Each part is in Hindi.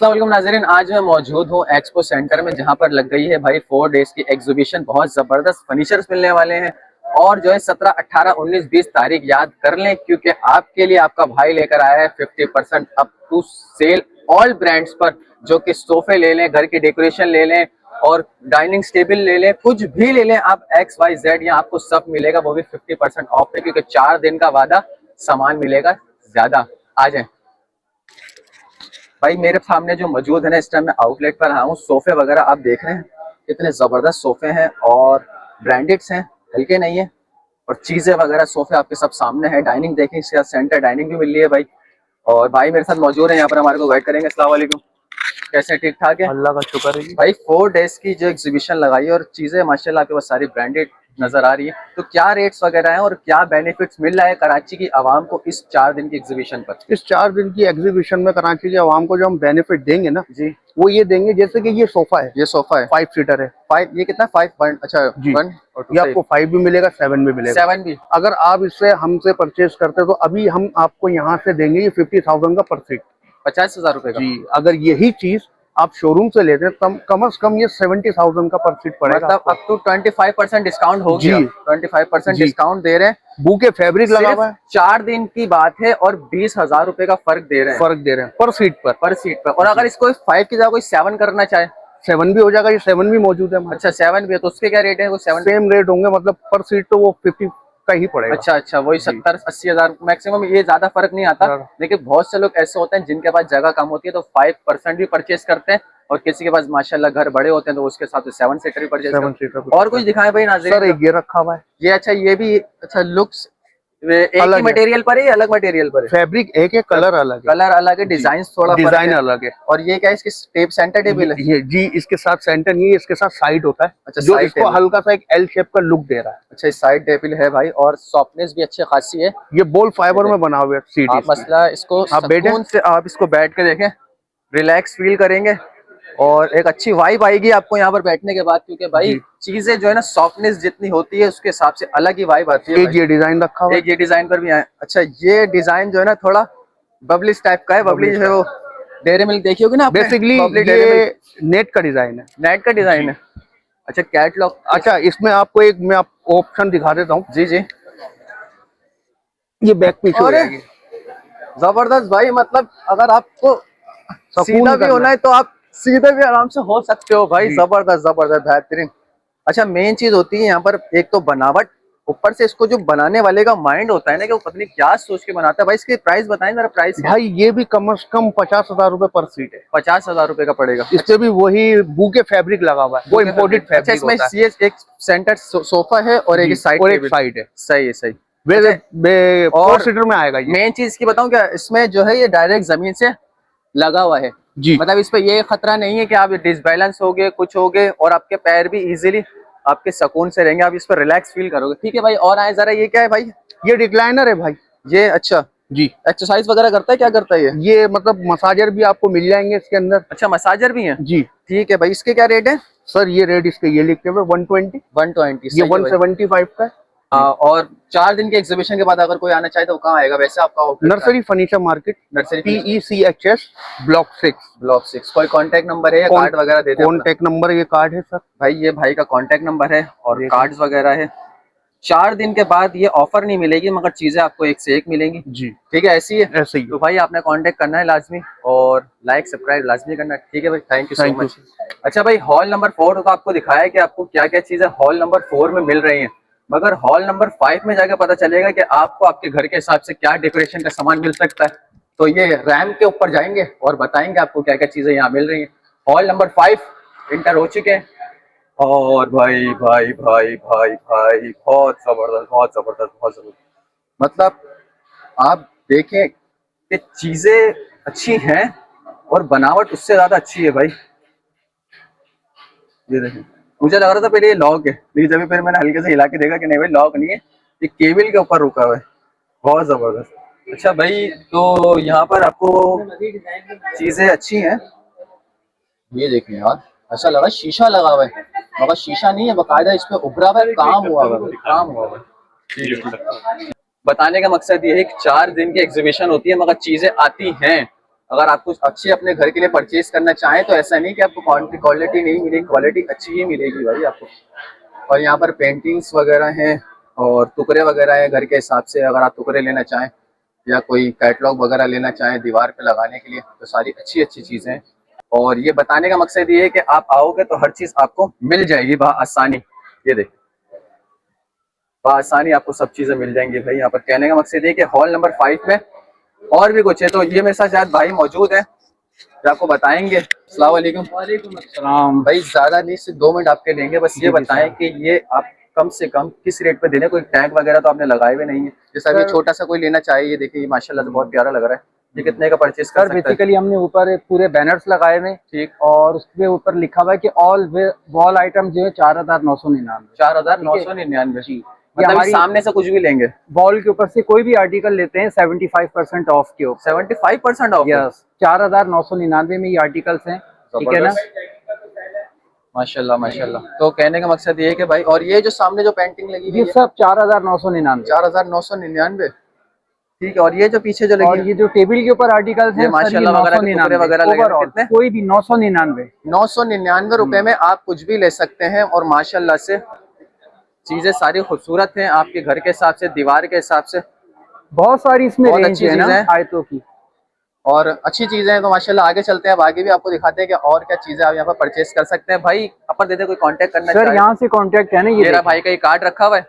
अस्सलाम नाज़रीन, आज मैं मौजूद हूँ एक्सपो सेंटर में, जहाँ पर लग गई है भाई 4 डेज की एग्जीबिशन। बहुत जबरदस्त फर्नीचर्स मिलने वाले हैं और जो है 17, 18, 19, 20 तारीख याद कर लें, क्योंकि आपके लिए आपका भाई लेकर आया है 50% up to sale all brands पर। जो कि सोफे ले लें, घर की डेकोरेशन ले लें और डाइनिंग टेबल ले लें, कुछ भी ले लें आप, XYZ यहाँ आपको सब मिलेगा, वो भी 50% ऑफ पे, क्योंकि 4 दिन का वादा, सामान मिलेगा ज्यादा। आ जाए भाई, मेरे सामने जो मौजूद है ना, इस टाइम मैं आउटलेट पर आया हूँ। सोफे वगैरह आप देख रहे हैं, कितने जबरदस्त सोफे हैं और ब्रांडेड्स हैं, हल्के नहीं है। और चीजें वगैरह सोफे आपके सब सामने है। डाइनिंग देखें, इसके साथ सेंटर डाइनिंग भी मिल रही है भाई। और भाई मेरे साथ मौजूद है यहाँ पर, हमारे को गाइड करेंगे। अस्सलाम वालेकुम, कैसे, ठीक ठाक है? अल्लाह का शुक्र है। भाई 4 डेज की जो एग्जीबिशन लगाई है और चीजें माशाल्लाह आपके पास सारी ब्रांडेड नजर आ रही है, तो क्या रेट्स वगैरह हैं और क्या बेनिफिट्स मिल रहा है कराची की आवाम को इस 4 दिन की एग्जीबिशन पर? इस 4 दिन की एग्जीबिशन में कराची के आवाम को जो हम बेनिफिट देंगे ना जी, वो ये देंगे, जैसे कि ये सोफा है, ये सोफा है 5 सीटर है। 5, ये कितना 5 पॉइंट, अच्छा जी, 1 और 2, ये आपको 5 भी मिलेगा, 7 भी मिलेगा। 7 भी। अगर आप इससे हमसे परचेज करते तो अभी हम आपको यहाँ से देंगे ये 50,000 का पर सीट। 50,000 रुपए का? जी, अगर यही चीज आप शोरूम से लेते हैं तब कम से कम ये 70,000 का पर सीट पड़ेगा। मतलब अप टू 25% डिस्काउंट हो गया। 25% जी, डिस्काउंट दे रहे हैं। बूके फैब्रिक लगा हुआ है। 4 दिन की बात है और 20,000 रुपए का फर्क दे रहे हैं। फर्क दे रहे हैं पर सीट पर सीट पर। और अगर इसको 5 की जगह कोई 7 करना चाहे, 7 भी हो जाएगा। ये 7 भी मौजूद है हमारे। अच्छा 7 भी है, तो उसके क्या रेट है? वो 7 सेम रेट होंगे, मतलब पर सीट तो वो 50 का ही पड़ेगा। अच्छा, वही 70-80 हजार मैक्सिमम, ये ज्यादा फर्क नहीं आता। लेकिन बहुत से लोग ऐसे होते हैं जिनके पास जगह कम होती है, तो 5% भी परचेज करते हैं। और किसी के पास माशाल्लाह घर बड़े होते हैं, तो उसके साथ 7 सीटर भी परचेज करते हैं। और कुछ दिखाएं भाई नाज़रीन। सर एक ये रखा हुआ है, ये अच्छा, ये भी अच्छा लुक्स एक ही मटेरियल पर है या अलग मटेरियल पर है? फैब्रिक एक है, कलर अलग है। कलर अलग है, डिजाइन थोड़ा डिजाइन अलग है। और ये क्या है, इसकी टेप सेंटर टेबल है? ये जी, इसके साथ सेंटर नहीं है, इसके साथ साइड होता है। अच्छा, जो इसको हल्का सा एक एल शेप का लुक दे रहा है। अच्छा, साइड टेबल है भाई, और सॉफ्टनेस भी अच्छी खासी है। ये बोल फाइबर में बना हुआ है सीट। आप मसला इसको आप बैठे से, आप इसको बैठ के देखें, रिलैक्स फील करेंगे और एक अच्छी वाइब आएगी आपको यहाँ पर बैठने के बाद, क्योंकि भाई चीजें जो है ना, सॉफ्टनेस जितनी होती है उसके हिसाब से अलग ही वाइब आती है। एक ये डिजाइन रखा हुआ है, एक ये डिजाइन पर भी आए। अच्छा, ये डिजाइन जो है ना थोड़ा बबलिश टाइप का है। बबली जो है वो डेयरी मिल्क देखी होगी ना आपने? बेसिकली ये नेट का डिजाइन है। नेट का डिजाइन है। अच्छा, कैटलॉग। अच्छा, इसमें आपको एक मैं आपको ऑप्शन दिखा देता हूँ। जी, ये बैक पीछे हो जाएगी। जबरदस्त भाई, मतलब अगर आपको सीधा भी होना है तो आप सीधे भी आराम से हो सकते हो भाई। जबरदस्त बेहतरीन। अच्छा, मेन चीज होती है यहाँ पर एक तो बनावट, ऊपर से इसको जो बनाने वाले का माइंड होता है ना, कि वो पता नहीं क्या सोच के बनाता है भाई। इसकी प्राइस बताएं जरा। प्राइस भाई ये भी कम से कम 50,000 रुपए पर सीट है। 50,000 रुपए का पड़ेगा। इससे भी वही बूके फैब्रिक लगा हुआ है, वो इम्पोर्टेड फैब्रिक। अच्छा, इसमें ये एक सेंटर सोफा है और एक साइड है। सही है, सही। वैसे और 4 सीटर में आएगा ये। मेन चीज की बताऊं क्या, इसमें जो है ये डायरेक्ट जमीन से लगा हुआ है जी। मतलब इस पे ये खतरा नहीं है कि आप डिसबैलेंस हो गए, कुछ हो गए, और आपके पैर भी इजीली आपके सुकून से रहेंगे, आप इस पर रिलैक्स फील करोगे। ठीक है भाई, और आए जरा। ये क्या है भाई? ये रिक्लाइनर है भाई। ये अच्छा जी, एक्सरसाइज वगैरह करता है? क्या करता है ये मतलब मसाजर भी आपको मिल जाएंगे इसके अंदर। अच्छा, मसाजर भी है? जी ठीक है भाई। इसके क्या रेट है? सर ये रेट इसके ये लिखते हुए 120। 120। ये 175 का है। और 4 दिन के एग्जीबिशन के बाद अगर कोई आना चाहे तो कहाँ आएगा वैसे आपका? Nursery furniture market, nursery PECHS block 6। कोई कांटेक्ट नंबर है या कार्ड वगैरह दे दे? कांटेक्ट नंबर ये कार्ड है सर। भाई ये भाई का कांटेक्ट नंबर है और कार्ड्स वगैरह है। 4 दिन के बाद ये ऑफर नहीं मिलेगी, मगर चीजें आपको एक से एक मिलेंगी। जी ठीक है, ऐसी है। ऐसे ही। तो भाई आपने कांटेक्ट करना है लाजमी, और लाइक सब्सक्राइब लाजमी करना है। ठीक है भाई, थैंक यू सो मच। अच्छा भाई, हॉल नंबर 4 तो आपको दिखाया है कि आपको क्या क्या चीजें हॉल नंबर 4 में मिल रही हैं, मगर हॉल नंबर 5 में जाकर पता चलेगा कि आपको आपके घर के हिसाब से क्या डेकोरेशन का सामान मिल सकता है। तो ये रैम के ऊपर जाएंगे और बताएंगे आपको क्या क्या चीजें यहाँ मिल रही हैं। हॉल नंबर 5 इंटर हो चुके हैं, और भाई बहुत जबरदस्त। मतलब आप देखें कि चीजें अच्छी हैं और बनावट उससे ज्यादा अच्छी है भाई। ये देखें, मुझे लग रहा था पहले ये लॉक है, लेकिन जब फिर मैंने हल्के से हिला के देखा कि नहीं भाई लॉक नहीं है, ये केबल के ऊपर रुका हुआ है। बहुत जबरदस्त। अच्छा भाई, तो यहाँ पर आपको चीजें अच्छी हैं। ये देखें यार, ऐसा लगा शीशा लगा हुआ है, मगर शीशा नहीं है, बकायदा इस पे उभरा हुआ है, काम हुआ है। ठीक है। बताने का मकसद ये है कि 4 दिन की एग्जीबिशन होती है, मगर चीजें आती हैं अगर आप कुछ अच्छी अपने घर के लिए परचेज करना चाहें तो ऐसा नहीं कि आपको क्वालिटी नहीं मिलेगी, क्वालिटी अच्छी ही मिलेगी भाई आपको। और यहाँ पर पेंटिंग्स वगैरह हैं और टुकड़े वगैरह है घर के हिसाब से। अगर आप टुकड़े लेना चाहें या कोई कैटलॉग वगैरह लेना चाहें दीवार पे लगाने के लिए तो सारी अच्छी अच्छी चीज़ें हैं। और ये बताने का मकसद ये है कि आप आओगे तो हर चीज़ आपको मिल जाएगी बआसानी। ये देखिए बआसानी आपको सब चीज़ें मिल जाएंगी भाई यहाँ पर। कहने का मकसद ये कि हॉल नंबर 5 में और भी कुछ है, तो ये मेरे साथ शायद भाई मौजूद है जो आपको बताएंगे। अस्सलाम वालेकुम। वालेकुम अस्सलाम। भाई ज्यादा नहीं, सिर्फ 2 मिनट आपके लेंगे, बस ये बताएं कि ये आप कम से कम किस रेट पे देने, कोई टैग वगैरह तो आपने लगाए हुए नहीं है। जैसा अभी छोटा सा कोई लेना चाहिए, ये देखिए माशाल्लाह से बहुत प्यारा लग रहा है, ये कितने का परचेज कर सर सकता है? बेसिकली हमने ऊपर पूरे बैनर्स लगाए हुए, ठीक, और उसके ऊपर लिखा हुआ है कि ऑल वॉल आइटम जो है 4,999। 4,999 जी, मतलब हमारी सामने से कुछ भी लेंगे वॉल के ऊपर से कोई भी आर्टिकल लेते हैं 75% ऑफ के ऊपर। 75% ऑफ। यस, 4,999 में ये आर्टिकल्स हैं, ठीक है ना। माशाल्लाह माशाल्लाह। तो कहने का मकसद ये है कि भाई, और ये जो सामने जो पेंटिंग लगी हुई ये है सब 4,999। 4,999, ठीक है। और ये जो पीछे जो लगी और है ये जो टेबल के ऊपर आर्टिकल्स ये हैं माशाल्लाह वगैरह के टुकड़े वगैरह लगे हैं, ओवरऑल कितने? कोई भी 999। 999 रुपए में आप कुछ भी ले सकते हैं। और माशाल्लाह से चीजें सारी खूबसूरत हैं आपके घर के हिसाब से, दीवार के हिसाब से, बहुत सारी इसमें बहुत रेंज अच्छी है ना चीजें हैं। आयतों की। और अच्छी चीजें हैं। तो माशाल्लाह आगे चलते हैं, अब आगे भी आपको दिखाते हैं कि और क्या चीजें आप यहाँ पर परचेज कर सकते हैं। भाई अपन देते कोई कांटेक्ट करना सर चाहे यहाँ से कांटेक्ट है ना, ये मेरा भाई का ये कार्ड रखा हुआ है,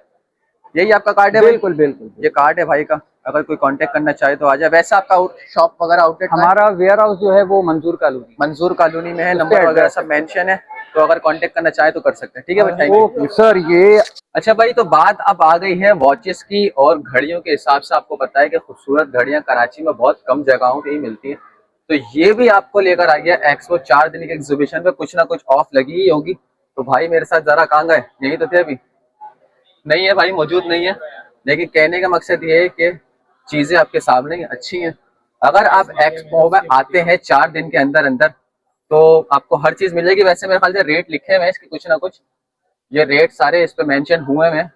यही आपका कार्ड है? बिल्कुल बिल्कुल। ये कार्ड है भाई का, अगर कोई कांटेक्ट करना चाहे तो आ जाए। वैसे आपका शॉप वगैरह आउटलेट हमारा वेयर हाउस जो है वो मंजूर कॉलोनी मंजूर कॉलोनी में है, नंबर वगैरह सब मेंशन है, तो अगर कांटेक्ट करना चाहे तो कर सकते हैं। ठीक है भाई, थैंक यू। Okay sir. ये अच्छा भाई, तो बात अब आ गई है वॉचेस की और घड़ियों के हिसाब से। आपको पता है कि खूबसूरत घड़ियां कराची में बहुत कम जगहों पे ही मिलती हैं, तो ये भी आपको लेकर आ गया एक्सपो। 4 दिन के एग्जीबिशन में कुछ ना कुछ ऑफ लगी ही होगी। तो भाई मेरे साथ जरा कहाँ गए, यही तो थे अभी? नहीं है भाई, मौजूद नहीं है। लेकिन कहने का मकसद ये है कि चीजें आपके सामने अच्छी हैं। अगर आप एक्सपो में आते हैं 4 दिन के अंदर अंदर तो आपको हर चीज मिलेगी। वैसे मेरे ख्याल से रेट लिखे हुए हैं इसके कुछ ना कुछ, ये रेट सारे इस पे मेंशन हुए हैं।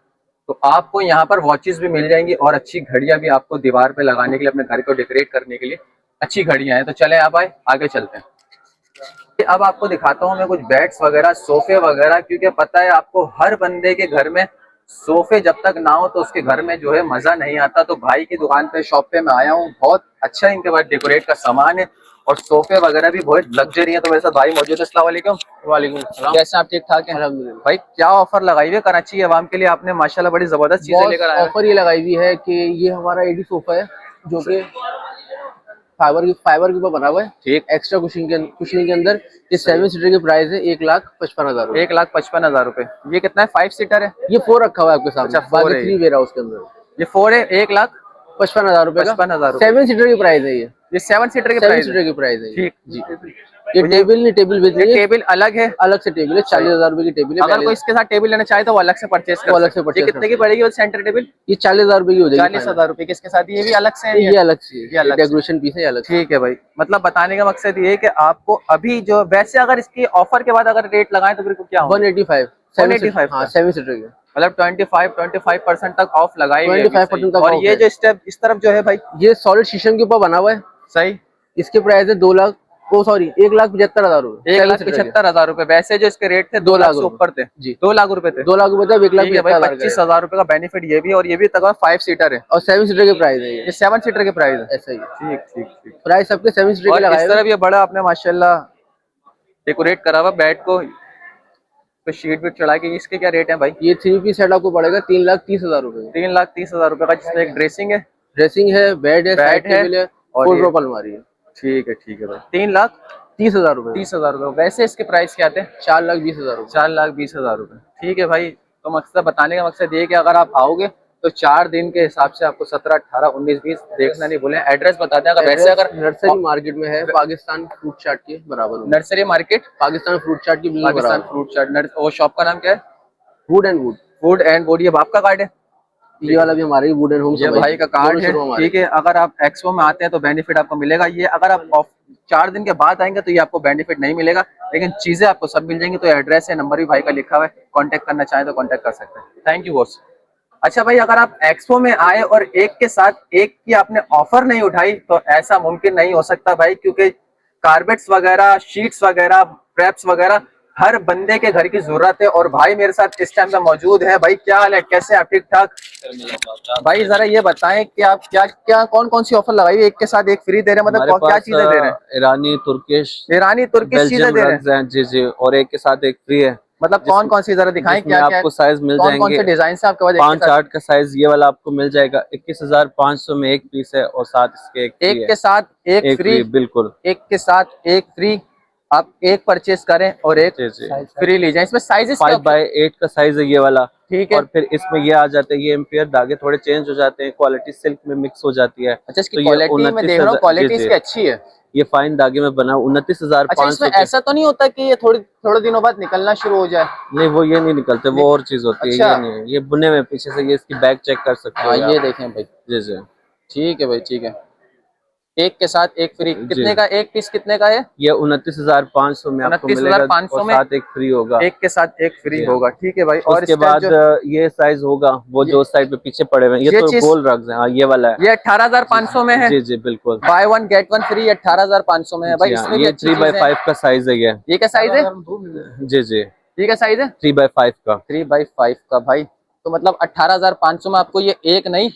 तो आपको यहाँ पर वॉचेस भी मिल जाएंगी और अच्छी घड़ियां भी आपको दीवार पे लगाने के लिए, अपने घर को डेकोरेट करने के लिए अच्छी घड़ियां हैं। तो चले आप आगे चलते हैं। अब आपको दिखाता हूँ मैं कुछ बेड्स वगैरह, सोफे वगैरह, क्योंकि पता है आपको हर बंदे के घर में सोफे जब तक ना हो तो उसके घर में जो है मजा नहीं आता। तो भाई की दुकान पे, शॉप पे मैं आया हूँ, बहुत अच्छा इनके पास डेकोरेट का सामान है और सोफे वगैरह भी बहुत लग्जरी है। तो मेरे साथ भाई मौजूद है। अस्सलाम वालेकुम। वालेकुम अस्सलाम। कैसे आप? ठीक ठाक हैं अल्हम्दुलिल्लाह। भाई। क्या ऑफर लगाई हुई है कराची अवाम के लिए आपने? माशाल्लाह बड़ी जबरदस्त चीजें लेकर आए हैं। ऑफर ये लगाई हुई है कि ये हमारा एडी सोफा है जो कि फाइबर के ऊपर बना हुआ है, ठीक, एक्स्ट्रा कुशनिंग के अंदर। ये 7 सीटर की प्राइस है 1,55,000। 1,55,000 रुपए। ये कितना है? 5 सीटर है? ये 4 रखा हुआ है आपके सामने। अच्छा, 4 है। 3 वेयर हाउस के अंदर ये 4 है, 1,55,000 रुपए का। 55,000 7 सीटर की प्राइस है। ये 7 सीटर की 7 प्राइस सीटर की प्राइस है। ठीक जी। ये तो टेबल नहीं, टेबल विद ये टेबल अलग है? अलग से टेबल है, 40,000 रुपए की टेबल है। अगर कोई इसके साथ टेबल लेना चाहे तो वो अलग से परचेज कर वो अलग से सकते हैं। परचेज ये कितने की पड़ेगी वो सेंटर टेबल? ये 40,000 रुपए की हो जाएगी। 40,000 रुपए की इसके साथ। ये भी अलग से है? ये अलग से, ये अलग से। डेकोरेशन पीस है अलग से। ठीक है भाई। मतलब बताने का मकसद ये है कि आपको अभी जो, वैसे अगर इसकी ऑफर के बाद अगर रेट लगाएं तो फिर क्या होगा? 185। 185 हाँ, 7 सीटर के, मतलब 25% तक ऑफ लगाई हुई है। 25% तक और ऑफ ये है। जो स्टेप इस तरफ जो है भाई, ये सॉलिड शीशम के ऊपर बना हुआ है। सही। इसके प्राइस है 1,75,000 रुपए। 1,75,000 रुपए। वैसे जो इसके रेट थे 2 लाख से ऊपर थे जी। 2 लाख रुपए थे। 2 लाख रुपए थे। 1,75,000 25,000 रुपए का बेनिफिट ये भी, और ये भी तक 5 सीटर है और 7 सीटर की प्राइस है। ये 7 सीटर की प्राइस है। ऐसा ही ठीक ठीक ठीक। प्राइस सबके 7 सीटर के और इस लगाए तरफ ये बड़ा आपने माशाल्लाह डेकोरेट करा हुआ बेड को, तो शीट भी चढ़ा के। इसके क्या रेट है भाई? ये 3 पीस सेट आपको पड़ेगा 3,30,000 रुपए। 3,30,000 रुपए का, जिसमें एक ड्रेसिंग है, ड्रेसिंग है, बेड है, साइड है टेबल है और और ड्रॉप अलमारी है। ठीक है भाई। 3,30,000 रुपए। 30,000 रुपए। वैसे इसके प्राइस क्या थे? 4,20,000 रुपए। 4,20,000 रुपए। ठीक है भाई। तो मकसद, बताने का मकसद ये है कि अगर आप आओगे तो 4 दिन के हिसाब से आपको 17, 18, 19, 20 देखना नहीं भूलें। एड्रेस बता दें। अगर वैसे अगर नर्सरी मार्केट में है, पाकिस्तान फ्रूट चाट के बराबर में। नर्सरी मार्केट, पाकिस्तान फ्रूट चाट की बिल्कुल पाकिस्तान बराबर। फ्रूट चाट। और शॉप का नाम क्या है? Would and would. Food and would. ये बाप का कार्ड है? ये वाला भी हमारे वुड एंड होम, ये भाई का कार्ड है। ठीक है। अगर आप एक्सपो में आते हैं तो बेनिफिट आपको मिलेगा। ये अगर आप 4 दिन के बाद आएंगे तो ये आपको बेनिफिट नहीं मिलेगा, लेकिन चीजें आपको सब मिल जाएंगी। तो एड्रेस है, नंबर भी भाई का लिखा हुआ है, कांटेक्ट करना चाहे तो कांटेक्ट कर सकते हैं। Thank you boss. अच्छा भाई, अगर आप एक्सपो में आए और एक के साथ एक की आपने ऑफर नहीं उठाई तो ऐसा मुमकिन नहीं हो सकता भाई, क्योंकि कारपेट्स वगैरह, शीट्स वगैरह, प्रेप्स वगैरह हर बंदे के घर की जरूरत है। और भाई मेरे साथ इस टाइम पे मौजूद है। भाई क्या हाल है, कैसे आप? ठीक ठाक भाई, जरा ये बताएं कि आप क्या क्या कौन कौन सी ऑफर लगाई है? एक के साथ एक फ्री दे रहे हैं, हमारे मतलब क्या पास चीजें दे रहे हैं? ईरानी, तुर्किश, ईरानी तुर्किश चीजें बेल्जियम दे रहे हैं, रग्स हैं। जी जी, और एक के साथ एक फ्री है। मतलब कौन कौन सी, जरा दिखाएं जिसमें क्या क्या आपको साइज मिल कौन कौन जाएंगे। से डिजाइन है आपके पास? 5-8 का साइज ये वाला आपको मिल जाएगा 21,500 में एक पीस है, और साथ इसके एक फ्री एक है। के साथ एक एक फ्री, बिल्कुल। एक के साथ एक फ्री। आप एक परचेज करें और एक जी जी। फ्री ले जाएं। इसमें साइजेस 5x8 का साइज है ये वाला। ठीक है। और फिर इसमें ये आ जाते हैं, ये एम्पियर धागे थोड़े चेंज हो जाते हैं, क्वालिटी सिल्क में मिक्स हो जाती है। अच्छा, इसकी तो ये क्वालिटी मैं देख रहा हूँ, 29,000। क्वालिटी जी इसकी जी, अच्छी है। ये फाइन धागे में बना अच्छा, 29,500 इसमें के। ऐसा तो नहीं होता कि ये थोड़े दिनों बाद निकलना शुरू हो जाए? नहीं, वो ये नहीं निकलते, वो और चीज होती है। अच्छा। ये नहीं है, ये बुने में पीछे से। ये इसकी बैक चेक कर सकते हाँ, हो ये आप। देखें भाई। जी जी ठीक है भाई, ठीक है। एक के साथ एक फ्री, जी। कितने का एक पीस, कितने का है? ये 29,500 में आपको मिलेगा, 29,500 और में साथ एक फ्री होगा। एक के साथ एक फ्री जी। होगा। ठीक है भाई। और उसके इसका बाद जो ये साइज होगा, वो जो साइड पे पीछे पड़े हुए हैं, ये तो चीज, गोल रग्स है। हाँ, ये वाला है। ये 18,500 में है। जी जी बिल्कुल। By one get one free 18,500 में है भाई। जी हाँ, इसमें भी ये अच्छी चीजें हैं। 3x5 का साइज है ये। ये क्या साइज है? जी जी, ये क्या साइज है? 3x5 का। 3x5 का भाई। तो मतलब 18,500 में आपको ये एक नहीं,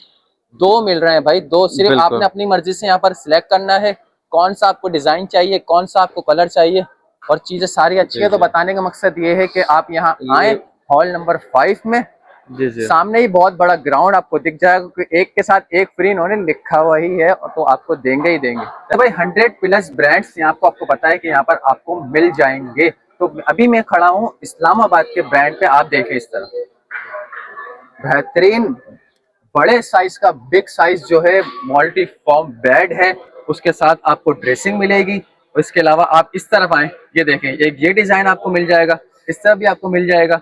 दो मिल रहे हैं भाई। दो सिर्फ बिल्कुल। आपने अपनी मर्जी से यहाँ पर सिलेक्ट करना है, कौन सा आपको डिजाइन चाहिए, कौन सा आपको कलर चाहिए, और चीजें सारी अच्छी है। तो बताने का मकसद ये है कि आप यहाँ आए हॉल नंबर 5 में। जी जी, सामने ही बहुत बड़ा ग्राउंड आपको दिख जाएगा, क्योंकि एक के साथ एक फ्री इन्होंने लिखा हुआ ही है, तो आपको देंगे ही देंगे। तो भाई 100+ ब्रांड्स यहाँ को आपको पता है कि यहाँ पर आपको मिल जाएंगे। तो अभी मैं खड़ा हूँ इस्लामाबाद के ब्रांड पे। आप देखें इस तरह बेहतरीन बड़े साइज का बिग साइज जो है मल्टी फॉर्म बेड है, उसके साथ आपको ड्रेसिंग मिलेगी। और इसके अलावा आप इस तरफ आए, ये देखें, एक ये डिजाइन आपको मिल जाएगा, इस तरफ भी आपको मिल जाएगा,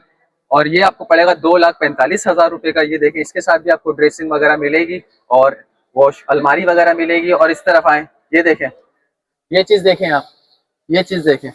और ये आपको पड़ेगा 2,45,000 रुपए का। ये देखें, इसके साथ भी आपको ड्रेसिंग वगैरह मिलेगी और वॉश अलमारी वगैरह मिलेगी। और इस तरफ आए, ये देखें, ये चीज देखें आप, ये चीज देखें,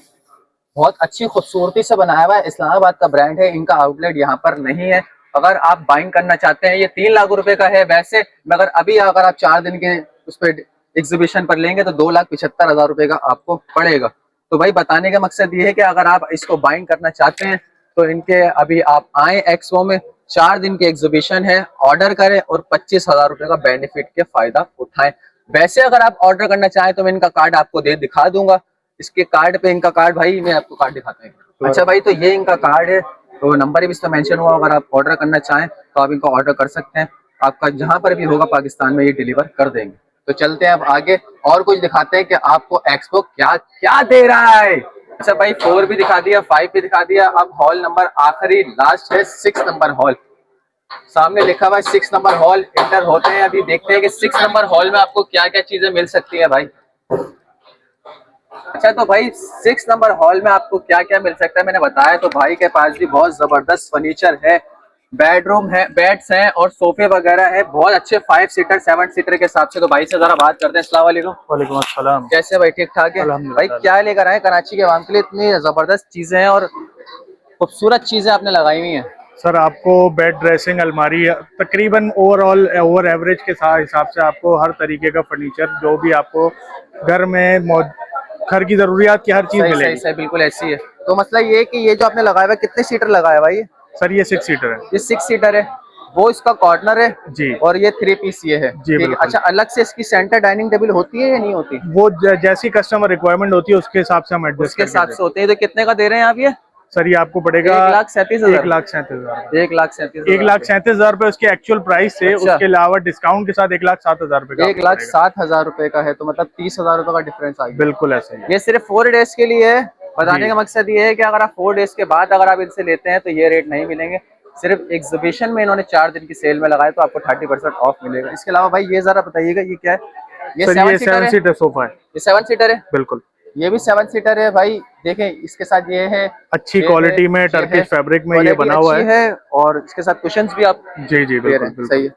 बहुत अच्छी खूबसूरती से बनाया हुआ है। इस्लामाबाद का ब्रांड है, इनका आउटलेट यहाँ पर नहीं है। अगर आप बाइंग करना चाहते हैं, ये 3 लाख रुपए का है वैसे, मगर अभी अगर आप 4 दिन के उस पर एग्जीबिशन पर लेंगे तो 2,75,000 रुपए का आपको पड़ेगा। तो भाई बताने का मकसद ये है कि अगर आप इसको बाइंग करना चाहते हैं तो इनके अभी आप आए एक्सपो में, 4 दिन की एग्जीबिशन है, ऑर्डर करें और 25,000 रुपए का बेनिफिट के फायदा उठाएं। वैसे अगर आप ऑर्डर करना चाहें तो मैं इनका कार्ड आपको दिखा दूंगा। इसके कार्ड पे, इनका कार्ड भाई मैं आपको कार्ड दिखाता हूँ। अच्छा भाई, तो ये इनका कार्ड है, तो नंबर भी इसमें मेंशन हुआ। अगर आप ऑर्डर करना चाहें तो आप इनको ऑर्डर कर सकते हैं, आपका जहां पर भी होगा पाकिस्तान में ये डिलीवर कर देंगे। तो चलते हैं अब आगे और कुछ दिखाते हैं कि आपको एक्सपो क्या क्या दे रहा है। अच्छा भाई, 4 भी दिखा दिया, 5 भी दिखा दिया, अब हॉल नंबर आखिरी लास्ट है 6 नंबर हॉल। सामने लिखा हुआ है 6 नंबर हॉल। इंटर होते हैं, अभी देखते हैं कि 6 नंबर हॉल में आपको क्या क्या चीजें मिल सकती है भाई। अच्छा, तो भाई 6 नंबर हॉल में आपको क्या क्या मिल सकता है मैंने बताया। तो भाई के पास भी बहुत जबरदस्त फर्नीचर है, बेडरूम है, बेड्स हैं और सोफे वगैरह है, बहुत अच्छे 5 सीटर 7 सीटर के हिसाब से। तो भाई से जरा बात करते हैं। अस्सलाम वालेकुम। वालेकुम अस्सलाम। कैसे भाई, ठीक ठाक है भाई? क्या लेकर आए कराची के आवाम के लिए? इतनी जबरदस्त चीजें हैं और खूबसूरत चीजें आपने लगाई हुई हैं। सर आपको बेड, ड्रेसिंग, अलमारी, तकरीबन ओवरऑल ओवर एवरेज के साथ हिसाब से आपको हर तरीके का फर्नीचर जो भी आपको घर में घर की जरूरियात की हर चीज सही मिलेगी। सही, बिल्कुल ऐसी है। तो मसला ये है कि ये जो आपने लगाया हुआ है, कितने सीटर लगाया है भाई? सर ये 6 सीटर है। ये 6 सीटर है, वो इसका कॉर्नर है जी। और ये 3 पीस ये है। जी ठीक है। अच्छा, अलग से इसकी सेंटर डाइनिंग टेबल होती है या नहीं होती? वो जैसी कस्टमर रिक्वायरमेंट होती है उसके हिसाब से हम एडजस्ट उसके हिसाब से होते हैं। तो कितने का दे रहे हैं आप ये? सर ये आपको पड़ेगा 1,37,000। 1,37,000। 1,37,000। 1,37,000 रुपए उसके एक्चुअल प्राइस से। अच्छा। उसके अलावा डिस्काउंट के साथ 1,07,000 रुपए का 1,07,000 रुपए का है, तो मतलब 30,000 रुपए का डिफरेंस आ गया। बिल्कुल ऐसे ही। ये सिर्फ 4 डेज के लिए है। बताने का मकसद ये है कि अगर आप 4 डेज के बाद अगर आप इनसे लेते हैं तो ये रेट नहीं मिलेंगे। सिर्फ एग्जीबिशन में इन्होंने 4 दिन की सेल में लगाए तो आपको 30% ऑफ मिलेगा। इसके अलावा भाई ये जरा बताइएगा, ये क्या है? ये 7 सीटर है। 7 सीटर सोफा है। ये 7 सीटर है, बिल्कुल। ये भी 7 सीटर है भाई। देखें, इसके साथ ये है अच्छी क्वालिटी में टर्किश फैब्रिक में ये बना हुआ है और इसके साथ कुशन्स भी आप जी जी बिल्कुल सही है।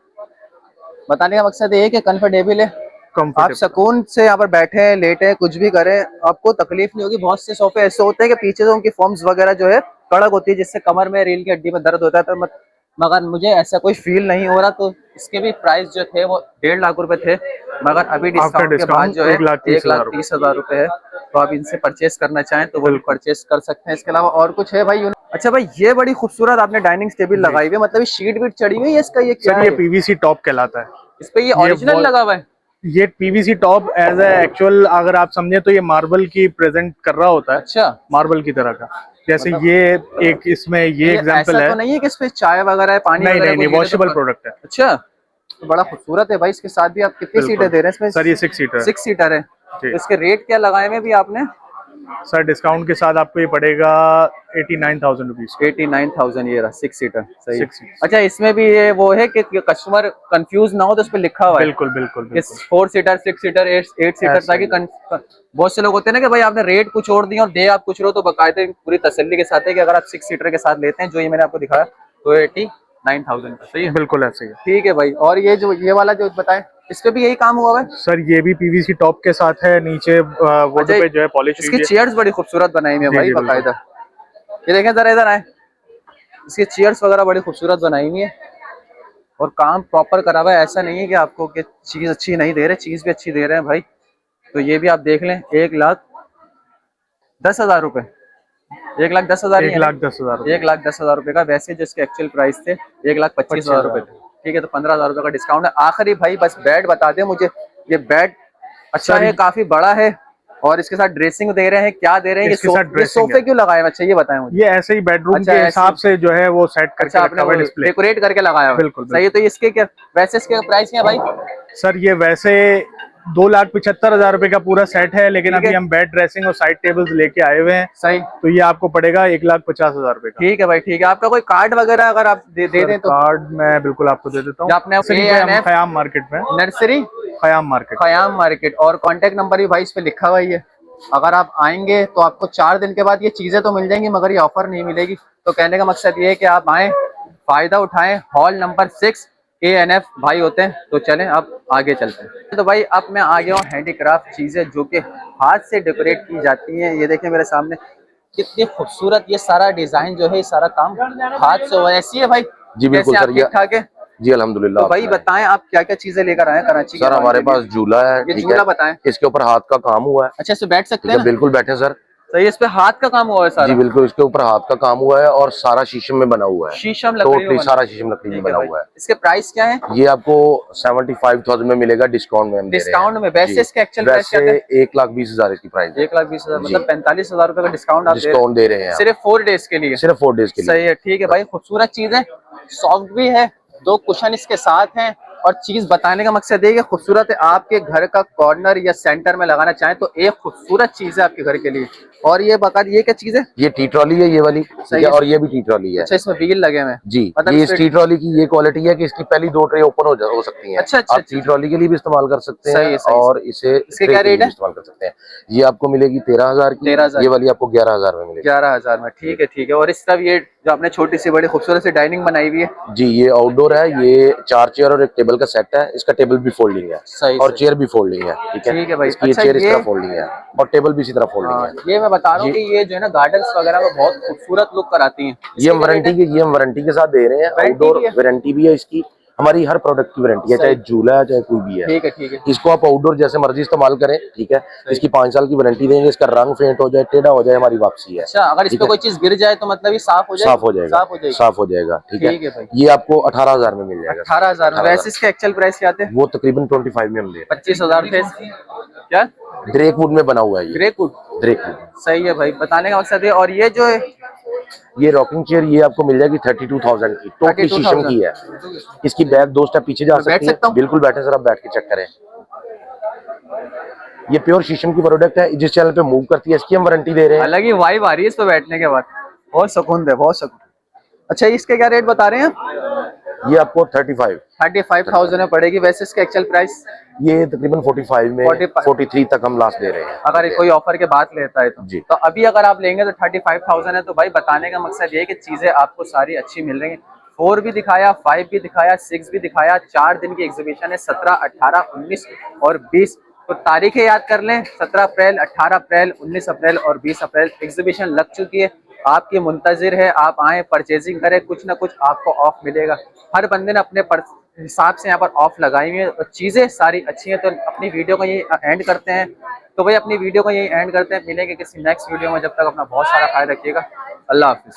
बताने का मकसद ये है कि कंफर्टेबल है, आप कंफर्टेबल। सुकून से यहाँ पर बैठे हैं, लेटे हैं, कुछ भी करें, आपको तकलीफ नहीं होगी। बहुत से सोफे ऐसे होते हैं कि पीछे से उनकी फॉर्म्स वगैरह जो है कड़क होती है, जिससे कमर में, रीढ़ की हड्डी में दर्द होता है। तो मगर मुझे ऐसा कोई फील नहीं हो रहा, तो इसके भी प्राइस जो थे वो 1.5 लाख रुपए थे, मगर अभी डिस्काउंट के बाद जो है 1,30,000 रुपए है। तो आप इनसे परचेस करना चाहें तो वो भी परचेस कर सकते हैं। इसके अलावा और कुछ है भाई? अच्छा भाई, ये बड़ी खूबसूरत आपने डाइनिंग टेबल लगाई हुई है, मतलब ये शीट बीट चढ़ी हुई है इसका, ये क्या सर है? ये पीवीसी टॉप कहलाता है। इस पे ये ओरिजिनल लगा हुआ है? ये PVC top as a actual अगर आप समझे तो ये मार्बल की प्रेजेंट कर रहा होता है। अच्छा, मार्बल की तरह का, जैसे मतलब ये एक इसमें ये एग्जांपल ऐसा है। तो नहीं है कि इस पे चाय वगैरह है, पानी नहीं वगैरह नहीं नहीं, कुछ गिरे वॉशेबल तो? प्रोडक्ट है। अच्छा, तो बड़ा खूबसूरत है भाई। इसके साथ भी आप कितनी सीटें दे रहे हैं इसमें? सर ये 6 सीटर है। 6 सीटर है। जी। तो इसके रेट क्या लगाए हुए भी आपने? सर डिस्काउंट के साथ आपको ये पड़ेगा 89,000 रुपीज। 89,000 ये रहा 6 सीटर, सही है। 6 सीटर। अच्छा, इसमें भी ये वो है कि कस्टमर कंफ्यूज ना हो तो इस पे लिखा हुआ है बिल्कुल बिल्कुल कि बिल्कुल। 4 सीटर, 6 सीटर, 8 सीटर, ऐसा ताकि बहुत से लोग होते हैं ना कि भाई आपने रेट कुछ और दिया और दे आप कुछ रहे हो, तो बाकायदे पूरी तसल्ली के साथ है कि अगर आप 6 सीटर के साथ लेते हैं जो ये मैंने आपको दिखाया तो 89,000 का, सही है। बिल्कुल ऐसे ही है। ठीक है भाई। और ये जो ये वाला जो बताए, इस पे भी यही काम हुआ है? सर ये भी पीवीसी टॉप के साथ है, नीचे वुड अच्छा, पे जो है पॉलिश हुई इसकी है। चेयर्स बड़ी खूबसूरत बनाई हुई है जी, भाई जी, बिल्कुल। बाकायदा। ये देखें जरा, इधर आए, इसकी चेयर्स वगैरह बड़ी खूबसूरत बनाई हुई है और काम प्रॉपर करा हुआ है। ऐसा नहीं है कि आपको कि चीज अच्छी नहीं दे रहे, चीज भी अच्छी दे रहे हैं भाई। तो ये भी आप देख लें, 1,10,000 रुपए, 1,10,000 1,10,000 1,10,000 रुपए का। वैसे जो इसके एक्चुअल प्राइस थे 1,25,000 रुपए थे। ठीक है, तो 15,000 रुपए का डिस्काउंट है। आखिरी भाई बस बेड बता दे मुझे, ये बेड अच्छा है, काफी बड़ा है और इसके साथ ड्रेसिंग दे रहे हैं, क्या दे रहे हैं? ये सोफे क्यों लगाए हैं? अच्छा ये बताएं मुझे। ये ऐसे ही बेडरूम अच्छा, के हिसाब से जो है वो सेट करके अच्छा, रखा हुआ है, डिस्प्ले डेकोरेट करके लगाया हुआ है। बिल्कुल, सही है। तो इसके क्या वैसे इसके प्राइस क्या है भाई? सर ये वैसे 2,75,000 रुपए का पूरा सेट है, लेकिन ठीक है। अभी हम बेड ड्रेसिंग और साइड टेबल्स लेके आए हुए हैं, सही। तो ये आपको पड़ेगा 1,50,000 रुपए का। ठीक है भाई, ठीक है। आपका कोई कार्ड वगैरह अगर आप दे दें तो? कार्ड मैं बिल्कुल आपको दे देता हूँ। आपने खयाम मार्केट में, नर्सरी खयाम मार्केट और कांटेक्ट नंबर भी भाई इस पे लिखा हुआ ही है। अगर आप आएंगे तो आपको 4 दिन के बाद ये चीजें तो मिल जाएंगी, मगर ये ऑफर नहीं मिलेगी। तो कहने का मकसद ये है कि आप आए, फायदा उठाएं। हॉल नंबर 6 ANF भाई होते हैं। तो चलें अब आगे चलते हैं। तो भाई अब मैं आ गया हूँ हैंडीक्राफ्ट चीजें जो कि हाथ से डेकोरेट की जाती हैं। ये देखें मेरे सामने कितनी खूबसूरत ये सारा डिजाइन जो है, ये सारा काम हाथ से हुआ है। ऐसी है भाई? जी बिल्कुल सर। ठीक ठाक है जी अल्हम्दुलिल्लाह। तो भाई बताएं आप क्या क्या चीजें लेकर आए हैं कराची के? सर हमारे पास झूला है, ये ठीक झूला है, बताएं। इसके ऊपर हाथ का काम हुआ है। अच्छा, इससे बैठ सकते ठीक हैं है, ना? बिल्कुल बैठे सर। सही, इस पे हाथ का काम हुआ है सारा? जी बिल्कुल, इसके ऊपर हाथ का काम हुआ है और सारा शीशम में बना हुआ है। शीशम लकड़ी में टोटली बना? सारा शीशम लकड़ी में बना हुआ है। इसके प्राइस क्या है? ये आपको 75,000 में मिलेगा डिस्काउंट में। डिस्काउंट में? वैसे इसके एक्चुअल प्राइस क्या है? 1,20,000 इसकी प्राइस है। 1,20,000 मतलब 45,000 रुपए का डिस्काउंट आप दे रहे हैं सिर्फ 4 डेज के लिए? सिर्फ 4 डेज के लिए। सही है, ठीक है भाई। खूबसूरत चीज है, सॉफ्ट भी है, 2 कुशन इसके साथ हैं। और चीज बताने का मकसद ये है कि खूबसूरत है, आपके घर का कॉर्नर या सेंटर में लगाना चाहें तो एक खूबसूरत चीज है आपके घर के लिए। और ये बकायदा ये क्या चीज है? ये टी ट्रॉली है, ये वाली। सही है। और ये भी टी ट्रॉली है। अच्छा, इसमें व्हील लगे हुए हैं? जी, मतलब ये टी ट्रॉली की ये क्वालिटी है कि इसकी पहली 2 ट्रे ओपन हो सकती हैं। अच्छा, आप टी ट्रॉली के लिए भी इस्तेमाल कर सकते हैं और इसे इसके क्या रेट है? इस्तेमाल कर सकते हैं। ये आपको मिलेगी 13,000 की, ये वाली आपको 11,000 में मिलेगी। 11,000 में, ठीक है, ठीक है। और इसका ये जो आपने छोटी सी बड़ी खूबसूरत सी डाइनिंग बनाई हुई है? जी, ये आउटडोर है। ये 4 चेयर और एक टेबल का सेट है। इसका टेबल भी फोल्डिंग है। सही, और चेयर भी फोल्डिंग है। ठीक है भाई। इसकी चेयर इस तरह फोल्डिंग है और टेबल भी इसी तरह फोल्डिंग है। ये मैं बता रहा हूँ कि ये जो है ना गार्डन्स वगैरह में बहुत खूबसूरत लुक कराती हैं। ये हम वारंटी के साथ दे रहे हैं। आउटडोर वारंटी भी है इसकी। हमारी हर प्रोडक्ट की वारंटी है, चाहे झूला है चाहे कोई भी है। ठीक है, ठीक है। इसको आप आउटडोर जैसे मर्जी इस्तेमाल करें। ठीक है, इसकी 5 साल की वारंटी देंगे। इसका रंग फेंट हो जाए, टेढ़ा हो जाए, हमारी वापसी है। अच्छा, अगर इस पे कोई चीज गिर जाए तो मतलब ये साफ हो जाएगा? साफ हो जाएगा। ठीक है, ये आपको 18,000 में मिल जाएगा। 18,000 में? वैसे इसके एक्चुअल प्राइस क्या थे? वो तकरीबन 25 में हम दे रहे हैं। 25,000 थे। क्या? ड्रेकवुड में बना हुआ है ये। ड्रेकवुड। सही है भाई, बताने का मकसद है। और ये जो है ये रॉकिंग चेयर, ये आपको मिल जाएगी 32,000 की। टोटली शीशम की है। इसकी बैक 2 स्टेप पीछे जा सकती है। बिल्कुल बैठे सर, आप बैठ के चेक करें। ये प्योर शीशम की प्रोडक्ट है, जिस चैनल पे मूव करती है इसकी हम वारंटी दे रहे हैं। अलग ही वाइब आ रही है इस पे बैठने के बाद, बहुत सुकून दे, बहुत सुकून। अच्छा, इसके क्या रेट बता रहे हैं? ये आपको 35,000 में पड़ेगी। वैसे इसका एक्चुअल प्राइस? ये तकरीबन 45 में 43 तक हम लास्ट दे रहे हैं। अगर कोई ऑफर के बाद लेता है तो जी। तो अभी अगर आप लेंगे तो 35,000 है। तो भाई बताने का मकसद ये है कि चीजें आपको सारी अच्छी मिल रही हैं। 4 भी दिखाया, 5 भी दिखाया, 6 भी दिखाया। 4 दिन की एग्जीबिशन है, 17, 18, 19 और 20। तो तारीखें याद कर लें, 17 अप्रैल, 18 अप्रैल, 19 अप्रैल और 20 अप्रैल एग्जीबिशन लग चुकी है। आपकी मुंतजिर है, आप आए परचेजिंग करें, कुछ ना कुछ आपको ऑफ मिलेगा। हर बंदे ने अपने हिसाब से यहाँ पर ऑफ लगाई हुई है और चीज़ें सारी अच्छी हैं। तो अपनी वीडियो को ये एंड करते हैं, तो भाई अपनी वीडियो को यही एंड करते हैं। मिलेंगे किसी नेक्स्ट वीडियो में, जब तक अपना बहुत सारा ख्याल रखिएगा। अल्लाह हाफिज़।